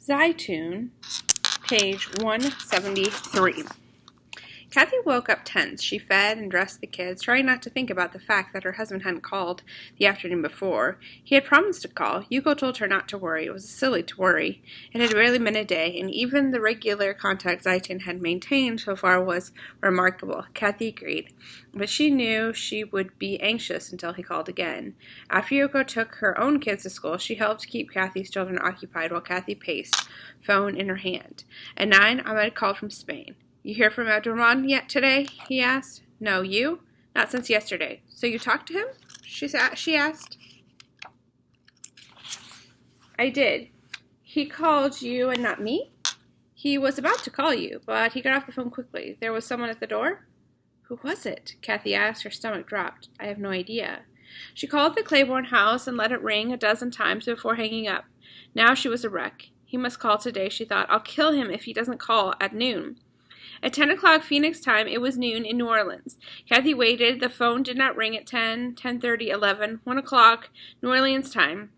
Zeitoun, page 173. Kathy woke up tense. She fed and dressed the kids, trying not to think about the fact that her husband hadn't called the afternoon before. He had promised to call. Yuko told her not to worry. It was silly to worry. It had barely been a day, and even the regular contact Zeitoun had maintained so far was remarkable. Kathy agreed, but she knew she would be anxious until he called again. After Yuko took her own kids to school, she helped keep Kathy's children occupied while Kathy paced, phone in her hand. At 9, Ahmed called from Spain. "You hear from Abdurrahman yet today?" he asked. "No, you?" "Not since yesterday." "So you talked to him?" she asked. "I did." "He called you and not me?" "He was about to call you, but he got off the phone quickly. There was someone at the door?" "Who was it?" Kathy asked. Her stomach dropped. "I have no idea." She called the Claiborne house and let it ring a dozen times before hanging up. Now she was a wreck. He must call today, she thought. I'll kill him if he doesn't call at noon. At 10 o'clock Phoenix time, it was noon in New Orleans. Kathy waited. The phone did not ring at 10, 10:30, 11, 1 o'clock New Orleans time.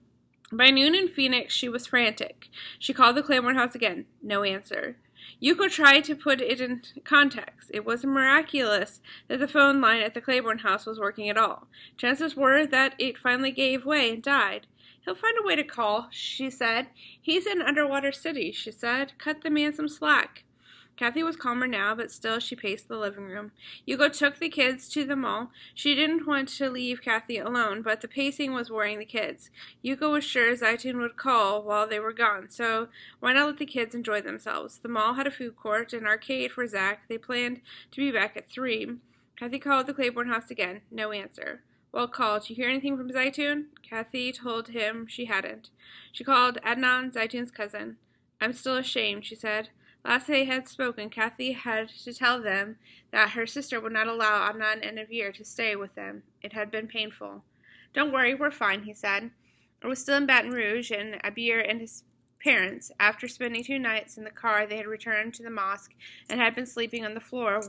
By noon in Phoenix, she was frantic. She called the Claiborne house again. No answer. Yuko tried to put it in context. It was miraculous that the phone line at the Claiborne house was working at all. Chances were that it finally gave way and died. "He'll find a way to call," she said. "He's in Underwater City," she said. "Cut the man some slack." Kathy was calmer now, but still she paced the living room. Yuko took the kids to the mall. She didn't want to leave Kathy alone, but the pacing was worrying the kids. Yuko was sure Zeitoun would call while they were gone, so why not let the kids enjoy themselves? The mall had a food court, an arcade for Zach. They planned to be back at 3. Kathy called the Claiborne house again. No answer. Well called. "You hear anything from Zeitoun?" Kathy told him she hadn't. She called Adnan, Zeitoun's cousin. "I'm still ashamed," she said. Last they had spoken, Kathy had to tell them that her sister would not allow Adnan and Navir to stay with them. It had been painful. "Don't worry, we're fine," he said. It was still in Baton Rouge, and Abir and his parents, after spending 2 nights in the car, they had returned to the mosque and had been sleeping on the floor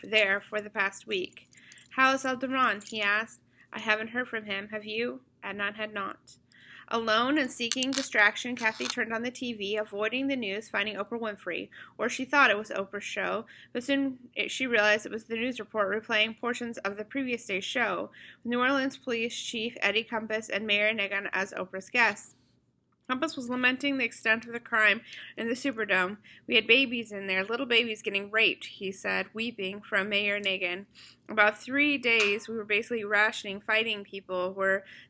there for the past week. "How's Abdurrahman?" he asked. "I haven't heard from him. Have you?" Adnan had not. Alone and seeking distraction, Kathy turned on the TV, avoiding the news, finding Oprah Winfrey, or she thought it was Oprah's show, but soon she realized it was the news report replaying portions of the previous day's show, with New Orleans Police Chief Eddie Compass and Mayor Negan as Oprah's guests. Compass was lamenting the extent of the crime in the Superdome. "We had babies in there, little babies getting raped," he said, weeping from Mayor Negan. "About 3 days we were basically rationing, fighting people.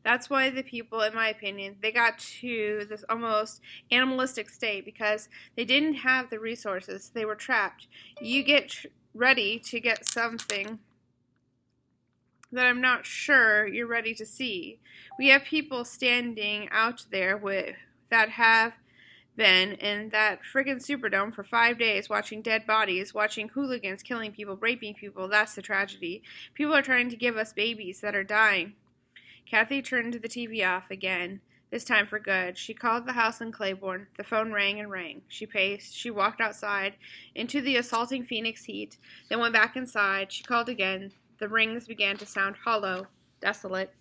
That's why the people, in my opinion, they got to this almost animalistic state because they didn't have the resources. They were trapped. You get ready to get something that I'm not sure you're ready to see. We have people standing out there that have been in that friggin' Superdome for 5 days watching dead bodies, watching hooligans killing people, raping people. That's the tragedy. People are trying to give us babies that are dying." Kathy turned the TV off again, this time for good. She called the house in Claiborne. The phone rang and rang. She paced. She walked outside into the assaulting Phoenix heat, then went back inside. She called again. The rings began to sound hollow, desolate.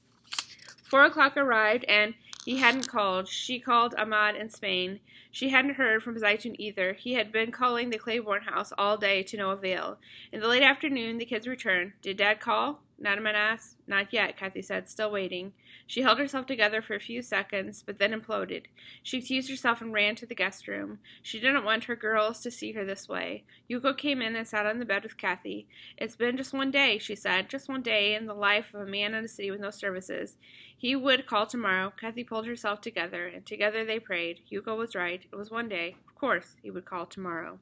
4 o'clock arrived, and he hadn't called. She called Ahmad in Spain. She hadn't heard from Zeitoun either. He had been calling the Claiborne house all day to no avail. In the late afternoon, the kids returned. "Did Dad call?" Nadaman asked. "Not yet," Kathy said, still waiting. She held herself together for a few seconds, but then imploded. She excused herself and ran to the guest room. She didn't want her girls to see her this way. Yuko came in and sat on the bed with Kathy. "It's been just 1 day," she said, "just 1 day in the life of a man in a city with no services. He would call tomorrow." Kathy pulled herself together, and together they prayed. Yuko was right. It was 1 day. Of course, he would call tomorrow.